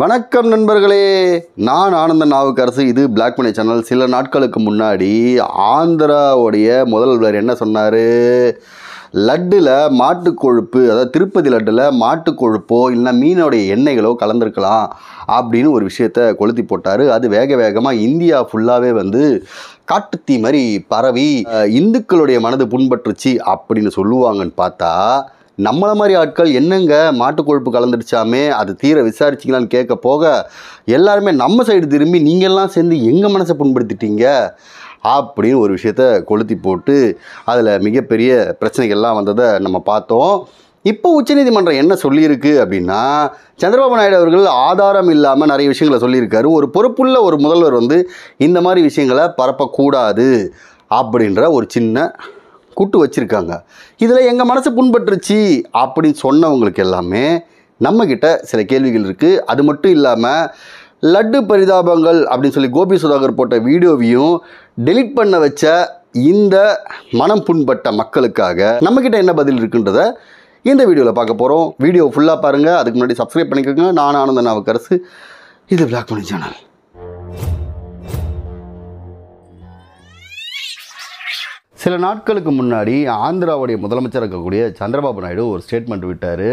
வணக்கம் நண்பர்களே, நான் ஆனந்தன் நாவுக்கரசு. இது பிளாக் மணி சேனல். சில நாட்களுக்கு முன்னாடி ஆந்திராவுடைய முதல்வர் என்ன சொன்னார்? லட்டில் மாட்டுக்கொழுப்பு, அதாவது திருப்பதி லட்டில் மாட்டுக்கொழுப்போ இல்லைன்னா மீனோடைய எண்ணெய்களோ கலந்துருக்கலாம் அப்படின்னு ஒரு விஷயத்தை கொளுத்தி போட்டார். அது வேக வேகமாக இந்தியா ஃபுல்லாகவே காட்டுத்தீ மாதிரி பரவி இந்துக்களுடைய மனது புண்பற்றுச்சு அப்படின்னு சொல்லுவாங்கன்னு பார்த்தா, நம்மளை மாதிரி ஆட்கள் என்னங்க மாட்டுக்கொழுப்பு கலந்துடுச்சாமே, அது தீர விசாரிச்சிங்களான்னு கேட்க போக எல்லாருமே நம்ம சைடு திரும்பி நீங்கள்லாம் சேர்ந்து எங்கள் மனசை புண்படுத்திட்டீங்க அப்படின்னு ஒரு விஷயத்த கொளுத்தி போட்டு அதில் மிகப்பெரிய பிரச்சனைகள்லாம் வந்ததை நம்ம பார்த்தோம். இப்போ உச்சநீதிமன்றம் என்ன சொல்லியிருக்கு அப்படின்னா, சந்திரபாபு நாயுடு அவர்கள் ஆதாரம் இல்லாமல் நிறைய விஷயங்களை சொல்லியிருக்காரு. ஒரு பொறுப்புள்ள ஒரு முதல்வர் இந்த மாதிரி விஷயங்களை பரப்பக்கூடாது அப்படின்ற ஒரு சின்ன கூட்டு வச்சுருக்காங்க. இதில் எங்கள் மனசு புண்பட்டுருச்சு அப்படின்னு சொன்னவங்களுக்கு எல்லாமே நம்மக்கிட்ட சில கேள்விகள் இருக்குது. அது மட்டும் இல்லாமல் லட்டு பரிதாபங்கள் அப்படின்னு சொல்லி கோபி சுதாகர் போட்ட வீடியோவையும் டெலிட் பண்ண வச்ச இந்த மனம் புண்பட்ட மக்களுக்காக நம்மக்கிட்ட என்ன பதில் இருக்குன்றத இந்த வீடியோவில் பார்க்க போகிறோம். வீடியோ ஃபுல்லாக பாருங்கள். அதுக்கு முன்னாடி சப்ஸ்கிரைப் பண்ணிக்கோங்க. நான் ஆனந்தன் நாவுக்கரசு. இது பிளாக் மணி சேனல். சில நாட்களுக்கு முன்னாடி ஆந்திராவுடைய முதலமைச்சர் இருக்கக்கூடிய சந்திரபாபு நாயுடு ஒரு ஸ்டேட்மெண்ட் விட்டார்.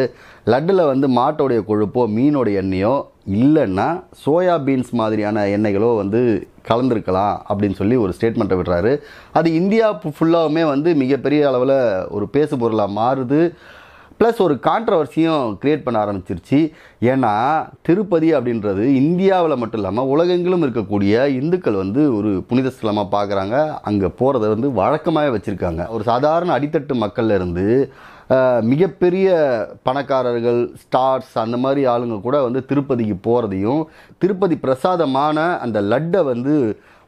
லட்டில் மாட்டோடைய கொழுப்போ மீனோடைய எண்ணெயோ இல்லைன்னா சோயா பீன்ஸ் மாதிரியான எண்ணெய்களோ கலந்துருக்கலாம் அப்படின்னு சொல்லி ஒரு ஸ்டேட்மெண்ட்டை விடுறாரு. அது இந்தியா ஃபுல்லாகவுமே மிகப்பெரிய அளவில் ஒரு பேசு பொருளாக மாறுது. ப்ளஸ் ஒரு கான்ட்ரவர்சியும் க்ரியேட் பண்ண ஆரம்பிச்சிருச்சு. ஏன்னா திருப்பதி அப்படின்றது இந்தியாவில் மட்டும் இல்லாமல் உலகெங்கிலும் இருக்கக்கூடிய இந்துக்கள் ஒரு புனித ஸ்தலமாக பார்க்குறாங்க. அங்கே போகிறத வழக்கமாகவே வச்சுருக்காங்க. ஒரு சாதாரண அடித்தட்டு மக்கள்ல இருந்து மிகப்பெரிய பணக்காரர்கள், ஸ்டார்ஸ், அந்த மாதிரி ஆளுங்க கூட திருப்பதிக்கு போகிறதையும் திருப்பதி பிரசாதமான அந்த லட்டை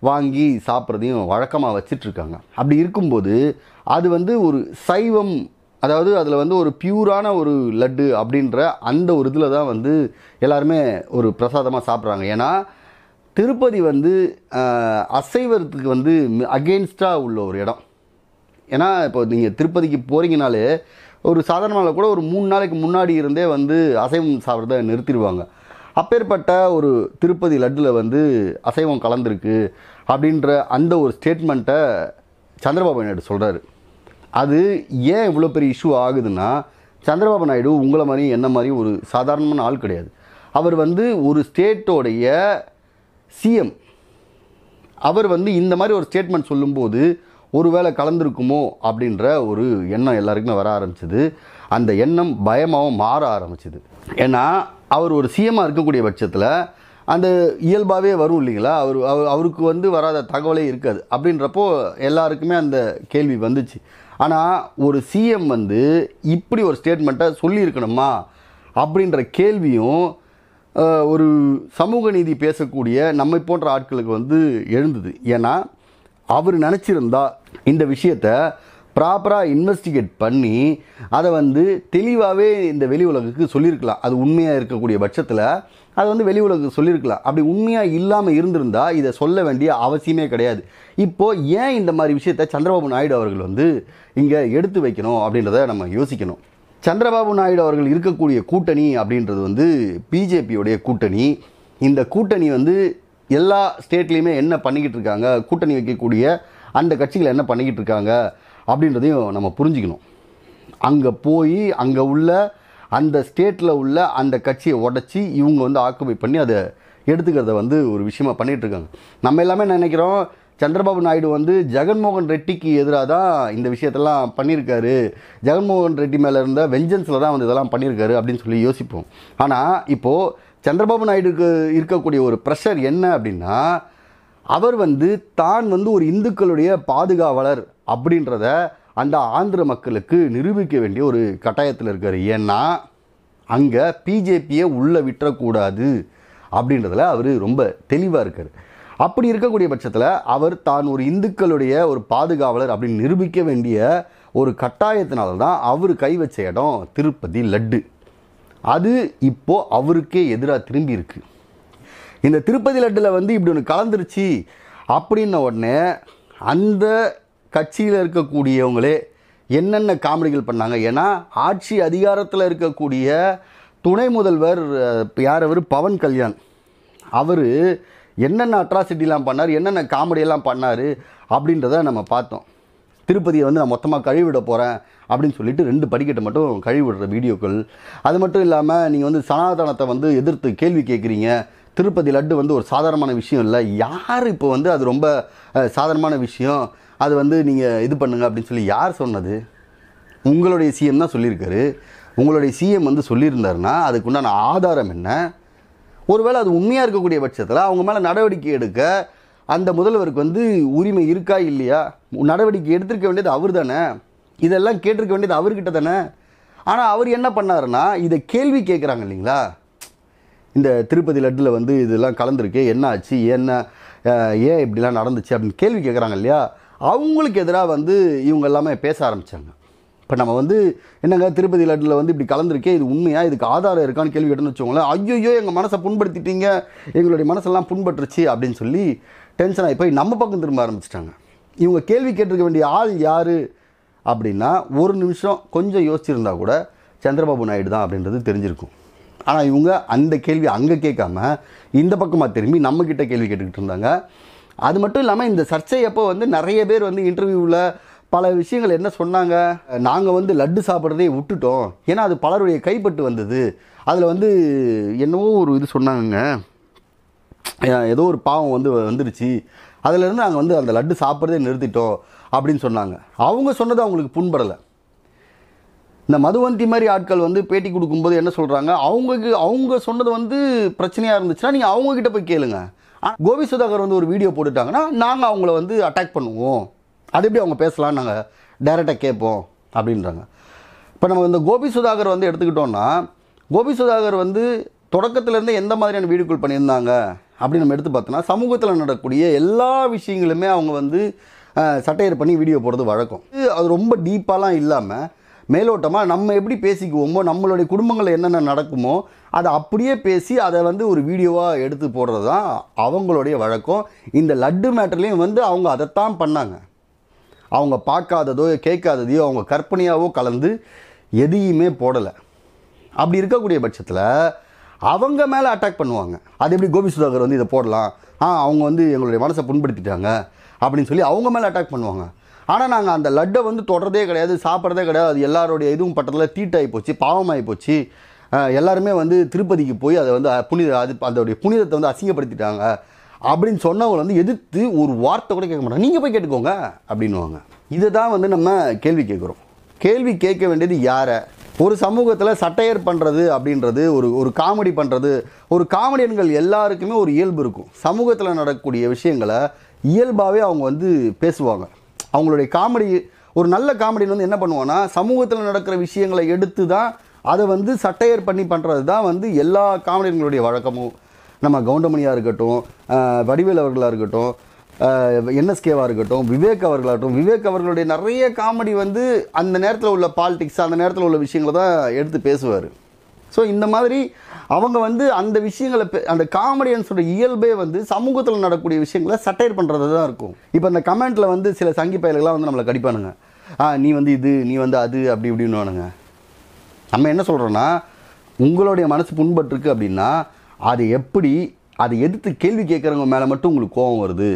வாங்கி சாப்பிட்றதையும் வழக்கமாக வச்சிட்ருக்காங்க. அப்படி இருக்கும்போது அது ஒரு சைவம், அதாவது அதில் ஒரு பியூரான ஒரு லட்டு அப்படின்ற அந்த ஒரு இதில் தான் எல்லாருமே ஒரு பிரசாதமாக சாப்பிட்றாங்க. ஏன்னா திருப்பதி அசைவத்துக்கு அகெயின்ஸ்டாக உள்ள ஒரு இடம். ஏன்னா இப்போ நீங்கள் திருப்பதிக்கு போகிறீங்கனாலே ஒரு சாதாரணமாக கூட ஒரு 3 நாளைக்கு முன்னாடி இருந்தே அசைவம் சாப்பிட்றத நிறுத்திடுவாங்க. அப்பேற்பட்ட ஒரு திருப்பதி லட்டில் அசைவம் கலந்துருக்கு அப்படின்ற அந்த ஒரு ஸ்டேட்மெண்ட்டை சந்திரபாபு நாயுடு சொல்கிறாரு. அது ஏன் இவ்வளோ பெரிய இஷ்யூ ஆகுதுன்னா, சந்திரபாபு நாயுடு உங்களை மாதிரி என்ன மாதிரி ஒரு சாதாரணமான ஆள் கிடையாது. அவர் ஒரு ஸ்டேட்டோடைய சிஎம். அவர் இந்த மாதிரி ஒரு ஸ்டேட்மெண்ட் சொல்லும்போது ஒருவேளை கலந்துருக்குமோ அப்படின்ற ஒரு எண்ணம் எல்லாருக்குமே வர ஆரம்பிச்சிது. அந்த எண்ணம் பயமாகவும் மாற ஆரம்பிச்சிது. ஏன்னா அவர் ஒரு சிஎம்மாக இருக்கக்கூடிய பட்சத்தில் அந்த இயல்பாகவே வரும் இல்லைங்களா, அவருக்கு வராத தகவலே இருக்காது. அப்படின்றப்போ எல்லாருக்குமே அந்த கேள்வி வந்துச்சு. ஆனால் ஒரு சிஎம் இப்படி ஒரு ஸ்டேட்மெண்ட்டை சொல்லியிருக்கணுமா அப்படின்ற கேள்வியும் ஒரு சமூக நீதி பேசக்கூடிய நம்மை போன்ற ஆட்களுக்கு எழுந்தது. ஏன்னா அவர் நினச்சிருந்தா இந்த விஷயத்தை ப்ராப்பராக இன்வெஸ்டிகேட் பண்ணி அதை தெளிவாகவே இந்த வெளி உலகுக்கு சொல்லியிருக்கலாம். அது உண்மையாக இருக்கக்கூடிய பட்சத்தில் அது வெளி உலகுக்கு சொல்லியிருக்கலாம். அப்படி உண்மையாக இல்லாமல் இருந்திருந்தால் இதை சொல்ல வேண்டிய அவசியமே கிடையாது. இப்போது ஏன் இந்த மாதிரி விஷயத்தை சந்திரபாபு நாயுடு அவர்கள் இங்கே எடுத்து வைக்கணும் அப்படின்றத நம்ம யோசிக்கணும். சந்திரபாபு நாயுடு அவர்கள் இருக்கக்கூடிய கூட்டணி அப்படின்றது பிஜேபியோடைய கூட்டணி. இந்த கூட்டணி எல்லா ஸ்டேட்லேயுமே என்ன பண்ணிக்கிட்டு இருக்காங்க, கூட்டணி வைக்கக்கூடிய அந்த கட்சிகள் என்ன பண்ணிக்கிட்டு இருக்காங்க அப்படின்றதையும் நம்ம புரிஞ்சுக்கணும். அங்கே போய் அங்கே உள்ள அந்த ஸ்டேட்டில் உள்ள அந்த கட்சியை உடச்சி இவங்க ஆக்குபை பண்ணி அதை எடுத்துக்கிறத ஒரு விஷயமா பண்ணிகிட்ருக்காங்க. நம்ம எல்லாமே நினைக்கிறோம் சந்திரபாபு நாயுடு ஜெகன்மோகன் ரெட்டிக்கு எதிராக தான் இந்த விஷயத்தெல்லாம் பண்ணியிருக்காரு, ஜெகன்மோகன் ரெட்டி மேலே இருந்த வெஞ்சன்ஸில் தான் இதெல்லாம் பண்ணியிருக்காரு அப்படின்னு சொல்லி யோசிப்போம். ஆனால் இப்போது சந்திரபாபு நாயுடுக்கு இருக்கக்கூடிய ஒரு ப்ரெஷர் என்ன அப்படின்னா, அவர் தான் ஒரு இந்துக்களுடைய பாதுகாவலர் அப்படின்றத அந்த ஆந்திர மக்களுக்கு நிரூபிக்க வேண்டிய ஒரு கட்டாயத்தில் இருக்கார். ஏன்னா அங்கே பிஜேபியை உள்ளே விட்டுறக்கூடாது அப்படின்றதில் அவர் ரொம்ப தெளிவாக இருக்கார். அப்படி இருக்கக்கூடிய பட்சத்தில் அவர் தான் ஒரு இந்துக்களுடைய ஒரு பாதுகாவலர் அப்படின்னு நிரூபிக்க வேண்டிய ஒரு கட்டாயத்தினால தான் அவர் கை வச்ச இடம் திருப்பதி லட்டு. அது இப்போது அவருக்கே எதிராக திரும்பி இருக்கு. இந்த திருப்பதி லட்டில் இப்படி ஒன்று கலந்துருச்சு அப்படின்ன உடனே அந்த கட்சியில் இருக்கக்கூடியவங்களே என்னென்ன காமெடிகள் பண்ணாங்க. ஏன்னா ஆட்சி அதிகாரத்தில் இருக்கக்கூடிய துணை முதல்வர் யார் அவர் பவன் கல்யாண் அவர் என்னென்ன அட்ராசிட்டிலாம் பண்ணார், என்னென்ன காமெடியெல்லாம் பண்ணார் அப்படின்றத நம்ம பார்த்தோம். திருப்பதியை வந்து நான் மொத்தமாக கழுவிட போகிறேன் அப்படின்னு சொல்லிட்டு 2 படிக்கட்டை மட்டும் கழுவிடுற வீடியோக்கள். அது மட்டும் இல்லாமல் நீங்கள் வந்து சனாதனத்தை வந்து எதிர்த்து கேள்வி கேட்குறீங்க, திருப்பதி லட்டு வந்து ஒரு சாதாரணமான விஷயம் இல்லை, யார் இப்போ வந்து அது ரொம்ப சாதாரணமான விஷயம், அது வந்து நீங்கள் இது பண்ணுங்க அப்படின்னு சொல்லி யார் சொன்னது? உங்களுடைய சிஎம் தான் சொல்லியிருக்காரு. உங்களுடைய சிஎம் வந்து சொல்லியிருந்தாருன்னா அதுக்குண்டான ஆதாரம் என்ன? ஒருவேளை அது உண்மையாக இருக்கக்கூடிய பட்சத்தில் அவங்க மேலே நடவடிக்கை எடுக்க அந்த முதல்வருக்கு வந்து உரிமை இருக்கா இல்லையா? நடவடிக்கை எடுத்திருக்க வேண்டியது அவர் தானே, இதெல்லாம் கேட்டிருக்க வேண்டியது அவர்கிட்ட தானே. ஆனால் அவர் என்ன பண்ணாருன்னா இதை கேள்வி கேட்குறாங்க இல்லைங்களா, இந்த திருப்பதி லட்டில் வந்து இதெல்லாம் கலந்துருக்கு, என்ன ஆச்சு, ஏன் இப்படிலாம் நடந்துச்சு அப்படின்னு கேள்வி கேட்குறாங்க இல்லையா, அவங்களுக்கு எதிராக வந்து இவங்க எல்லாமே பேச ஆரம்பித்தாங்க. இப்போ நம்ம வந்து என்னங்க திருப்பதி லட்டில் வந்து இப்படி கலந்துருக்கே, இது உண்மையா, இதுக்கு ஆதாரம் இருக்கான்னு கேள்வி கேட்டோன்னு வச்சுக்கோங்களேன், ஐயோ எங்கள் மனசை புண்படுத்திட்டீங்க, எங்களுடைய மனசெல்லாம் புண்பட்டுருச்சு அப்படின்னு சொல்லி டென்ஷன் ஆகி போய் நம்ம பக்கம் திரும்ப ஆரம்பிச்சிட்டாங்க. இவங்க கேள்வி கேட்டிருக்க வேண்டிய ஆள் யார் அப்படின்னா ஒரு நிமிஷம் கொஞ்சம் யோசிச்சிருந்தா கூட சந்திரபாபு நாயுடு தான் அப்படின்றது தெரிஞ்சிருக்கும். ஆனால் இவங்க அந்த கேள்வி அங்கே கேட்காம இந்த பக்கமாக திரும்பி நம்மக்கிட்ட கேள்வி கேட்டுக்கிட்டு இருந்தாங்க. அது மட்டும் இல்லாமல் இந்த சர்ச்சையப்போ வந்து நிறைய பேர் வந்து இன்டர்வியூவில் பல விஷயங்கள் என்ன சொன்னாங்க, நாங்கள் வந்து லட்டு சாப்பிட்றதே விட்டுட்டோம், ஏன்னா அது பலருடைய கைப்பட்டு வந்தது, அதில் வந்து என்னவோ ஒரு இது சொன்னாங்க, ஏதோ ஒரு பாவம் வந்து வந்துருச்சு, அதிலேருந்து நாங்கள் வந்து அந்த லட்டு சாப்பிட்றதே நிறுத்திட்டோம் அப்படின்னு சொன்னாங்க. அவங்க சொன்னது அவங்களுக்கு புண்படலை. இந்த மதுவந்தி மாதிரி ஆட்கள் வந்து பேட்டி கொடுக்கும்போது என்ன சொல்கிறாங்க, அவங்க சொன்னது வந்து பிரச்சனையாக இருந்துச்சுன்னா நீங்கள் அவங்கக்கிட்ட போய் கேளுங்க. கோபி சுதாகர் வந்து ஒரு வீடியோ போட்டுட்டாங்கன்னா நாங்கள் அவங்கள வந்து அட்டாக் பண்ணுவோம், அது எப்படி அவங்க பேசலாம், நாங்கள் டைரெக்டாக கேட்போம் அப்படின்றாங்க. இப்போ நம்ம இந்த கோபி சுதாகர் வந்து எடுத்துக்கிட்டோம்னா, கோபி சுதாகர் வந்து தொடக்கத்திலேருந்து எந்த மாதிரியான வீடியோக்கள் பண்ணியிருந்தாங்க அப்படின்னு நம்ம எடுத்து பார்த்தோன்னா, சமூகத்தில் நடக்கக்கூடிய எல்லா விஷயங்களுமே அவங்க வந்து சட்டையர் பண்ணி வீடியோ போடுறது வழக்கம். அது ரொம்ப டீப்பாலாம் இல்லாமல் மேலோட்டமாக நம்ம எப்படி பேசிக்குவோமோ, நம்மளுடைய குடும்பங்களில் என்னென்ன நடக்குமோ அதை அப்படியே பேசி அதை வந்து ஒரு வீடியோவாக எடுத்து போடுறது தான் அவங்களுடைய வழக்கம். இந்த லட்டு மேட்டர்லேயும் வந்து அவங்க அதைத்தான் பண்ணாங்க. அவங்க பார்க்காததோ கேட்காததையோ அவங்க கற்பனையாவோ கலந்து எதையுமே போடலை. அப்படி இருக்கக்கூடிய பட்சத்தில் அவங்க மேலே அட்டாக் பண்ணுவாங்க. அது எப்படி கோபி சுதாகர் வந்து இதை போடலாம், அவங்க வந்து எங்களுடைய மனசை புண்படுத்திட்டாங்க அப்படின்னு சொல்லி அவங்க மேலே அட்டாக் பண்ணுவாங்க. ஆனால் நாங்கள் அந்த லட்டை வந்து தொடர்றதே கிடையாது, சாப்பிட்றதே கிடையாது, அது எல்லாருடைய இதுவும் பட்டத்தில் தீட்டாகி போச்சு, பாவமாகி போச்சு, எல்லாருமே வந்து திருப்பதிக்கு போய் அதை வந்து அதோடைய புனிதத்தை வந்து அசிங்கப்படுத்திட்டாங்க அப்படின்னு சொன்னவங்க வந்து எதிர்த்து ஒரு வார்த்தை கூட கேட்க மாட்டாங்க. நீங்கள் போய் கேட்டுக்கோங்க அப்படின்வாங்க. இதை தான் வந்து நம்ம கேள்வி கேட்குறோம். கேள்வி கேட்க வேண்டியது யாரை? ஒரு சமூகத்தில் சட்டையர் பண்ணுறது அப்படின்றது ஒரு காமெடி பண்ணுறது, ஒரு காமெடியன்கள் எல்லாருக்குமே ஒரு இயல்பு இருக்கும். சமூகத்தில் நடக்கக்கூடிய விஷயங்களை இயல்பாகவே அவங்க வந்து பேசுவாங்க. அவங்களுடைய காமெடி, ஒரு நல்ல காமெடியன் வந்து என்ன பண்ணுவான்னா சமூகத்தில் நடக்கிற விஷயங்களை எடுத்து தான் அதை வந்து சட்டையர் பண்ணி பண்ணுறது தான் வந்து எல்லா காமெடியன்களுடைய வழக்கமும். நம்ம கவுண்டமணியாக இருக்கட்டும், வடிவேல் அவர்களாக இருக்கட்டும், என்எஸ்கேவாக இருக்கட்டும், விவேக் அவர்களாகட்டும், விவேக் அவர்களுடைய நிறைய காமெடி வந்து அந்த நேரத்தில் உள்ள பாலிடிக்ஸ், அந்த நேரத்தில் உள்ள விஷயங்களை தான் எடுத்து பேசுவார். ஸோ இந்த மாதிரி அவங்க வந்து அந்த விஷயங்களை அந்த காமெடியன்ஸோட இயல்பே வந்து சமூகத்தில் நடக்கக்கூடிய விஷயங்களை சட்டையர் பண்ணுறது தான் இருக்கும். இப்போ இந்த கமெண்ட்டில் வந்து சில சங்கி பயல்கள்லாம் வந்து நம்மளை கடிப்பானுங்க, நீ வந்து இது, நீ வந்து அது, அப்படி இப்படின்னு வானுங்க. நம்ம என்ன சொல்கிறோன்னா, உங்களுடைய மனசு புண்பட்டுருக்கு அப்படின்னா அதை எதிர்த்து கேள்வி கேட்குறவங்க மேலே மட்டும் உங்களுக்கு கோபம் வருது.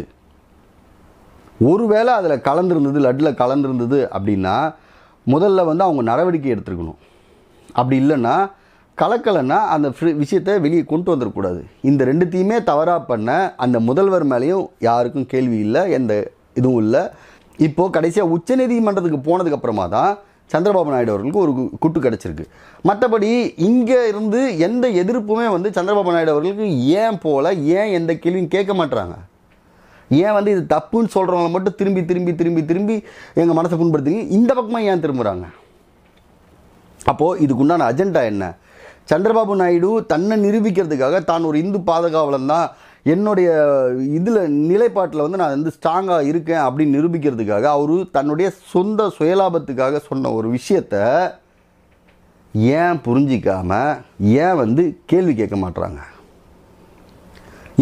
ஒருவேளை அதில் கலந்துருந்தது, லட்டில் கலந்துருந்தது அப்படின்னா முதல்ல வந்து அவங்க நடவடிக்கை எடுத்துருக்கணும். அப்படி இல்லைன்னா கலக்கலைன்னா அந்த விஷயத்தை வெளியே கொண்டு வந்துடக்கூடாது. இந்த ரெண்டுத்தையுமே தவறாக பண்ண அந்த முதல்வர் மேலேயும் யாருக்கும் கேள்வி இல்லை, எந்த இதுவும் இல்லை. இப்போது கடைசியாக உச்சநீதிமன்றத்துக்கு போனதுக்கப்புறமா தான் சந்திரபாபு நாயுடு அவர்களுக்கு ஒரு குட்டு கிடச்சிருக்கு. மற்றபடி இங்கே இருந்து எந்த எதிர்ப்புமே வந்து சந்திரபாபு நாயுடு அவர்களுக்கு ஏன் போல, ஏன் எந்த கேள்வியும் கேட்க மாட்டுறாங்க. ஏன் வந்து இது தப்புன்னு சொல்கிறவங்கள மட்டும் திரும்பி திரும்பி திரும்பி திரும்பி எங்கள் மனசை புண்படுத்துங்க, இந்த பக்கமாக ஏன் திரும்புகிறாங்க? அப்போது இதுக்குண்டான அஜெண்டா என்ன? சந்திரபாபு நாயுடு தன்னை நிரூபிக்கிறதுக்காக தான் ஒரு இந்து பாதுகாவலன் தான், என்னுடைய இதில் நிலைப்பாட்டில் வந்து நான் வந்து ஸ்ட்ராங்காக இருக்கேன் அப்படின்னு நிரூபிக்கிறதுக்காக அவர் தன்னுடைய சொந்த சுயலாபத்துக்காக சொன்ன ஒரு விஷயத்தை ஏன் புரிஞ்சிக்காமல் ஏன் வந்து கேள்வி கேட்க மாட்டுறாங்க?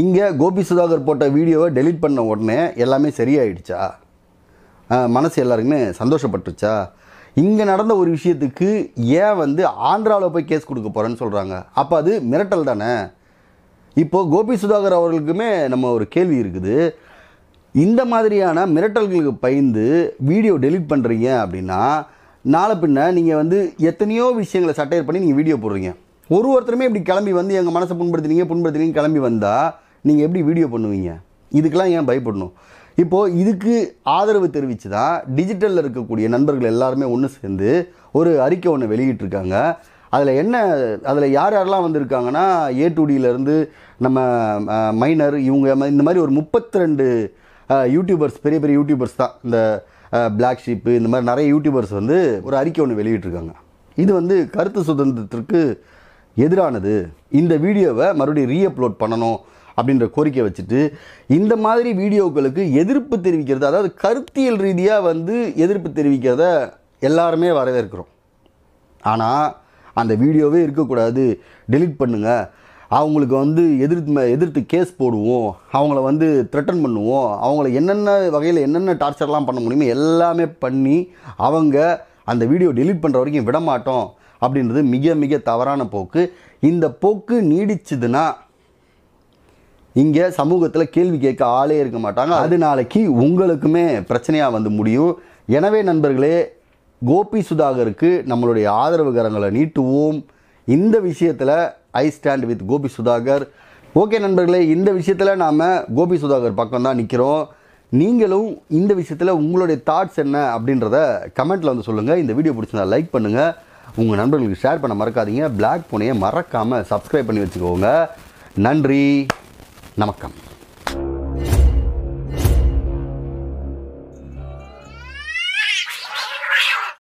இங்கே கோபி சுதாகர் போட்ட வீடியோவை டெலீட் பண்ண உடனே எல்லாமே சரியாயிடுச்சா? மனசு எல்லாருக்குமே சந்தோஷப்பட்டுருச்சா? இங்கே நடந்த ஒரு விஷயத்துக்கு ஏன் வந்து ஆந்திராவில் போய் கேஸ் கொடுக்க போகிறேன்னு சொல்கிறாங்க? அப்போ அது மிரட்டல் தானே. இப்போது கோபி சுதாகர் அவர்களுக்குமே நம்ம ஒரு கேள்வி இருக்குது. இந்த மாதிரியான மிரட்டல்களுக்கு பயந்து வீடியோ டெலீட் பண்ணுறீங்க அப்படின்னா நாளை பின்ன நீங்கள் வந்து எத்தனையோ விஷயங்களை சட்டையர் பண்ணி நீங்கள் வீடியோ போடுறீங்க. ஒருத்தருமே இப்படி கிளம்பி வந்து எங்கள் மனசை புண்படுத்தினீங்க கிளம்பி வந்தால் நீங்கள் எப்படி வீடியோ பண்ணுவீங்க? இதுக்கெல்லாம் ஏன் பயப்படணும்? இப்போது இதுக்கு ஆதரவு தெரிவித்து தான் டிஜிட்டலில் இருக்கக்கூடிய நண்பர்கள் எல்லாருமே ஒன்று சேர்ந்து ஒரு அறிக்கை ஒன்று வெளியிட்டிருக்காங்க. அதில் யாரெல்லாம் வந்திருக்காங்கன்னா A2Dலேருந்து நம்ம மைனர் இவங்க இந்த மாதிரி ஒரு 32 யூடியூபர்ஸ், பெரிய பெரிய யூடியூபர்ஸ் தான், இந்த பிளாக் ஷீப்பு இந்த மாதிரி நிறைய யூடியூபர்ஸ் வந்து ஒரு அறிக்கை ஒன்று வெளியிட்டிருக்காங்க. இது வந்து கருத்து சுதந்திரத்திற்கு எதிரானது. இந்த வீடியோவை மறுபடியும் ரீஅப்லோட் பண்ணணும் அப்படின்ற கோரிக்கை வச்சுட்டு இந்த மாதிரி வீடியோக்களுக்கு எதிர்ப்பு தெரிவிக்கிறது, அதாவது கருத்தியல் ரீதியாக வந்து எதிர்ப்பு தெரிவிக்கிறத எல்லாருமே வரவேற்கிறோம். ஆனால் அந்த வீடியோவே இருக்கக்கூடாது, டெலீட் பண்ணுங்கள், அவங்களுக்கு வந்து எதிர்த்து கேஸ் போடுவோம், அவங்கள வந்து த்ரெட்டன் பண்ணுவோம், அவங்கள என்னென்ன வகையில் என்னென்ன டார்ச்சர்லாம் பண்ண முடியுமோ எல்லாமே பண்ணி அவங்க அந்த வீடியோ டெலீட் பண்ணுற வரைக்கும் விடமாட்டோம் அப்படின்றது மிக மிக தவறான போக்கு. இந்த போக்கு நீடிச்சுதுன்னா இங்கே சமூகத்தில் கேள்வி கேட்க ஆளே இருக்க மாட்டாங்க. அது நாளைக்கு உங்களுக்குமே பிரச்சனையாக வந்து முடியும். எனவே நண்பர்களே, கோபி சுதாகருக்கு நம்மளுடைய ஆதரவு கரங்களை நீட்டுவோம். இந்த விஷயத்தில் I stand with Gopi Sudhakar. Okay நண்பர்களே, இந்த விஷயத்தில் நாம் கோபி சுதாகர் பக்கம் தான் நிற்கிறோம். நீங்களும் இந்த விஷயத்தில் உங்களுடைய தாட்ஸ் என்ன அப்படின்றத கமெண்ட்டில் வந்து சொல்லுங்கள். இந்த வீடியோ பிடிச்சிருந்தா லைக் பண்ணுங்கள், உங்கள் நண்பர்களுக்கு ஷேர் பண்ண மறக்காதீங்க. பிளாக் பூனையை மறக்காமல் சப்ஸ்கிரைப் பண்ணி வச்சுக்கோங்க. நன்றி, நமக்கம்.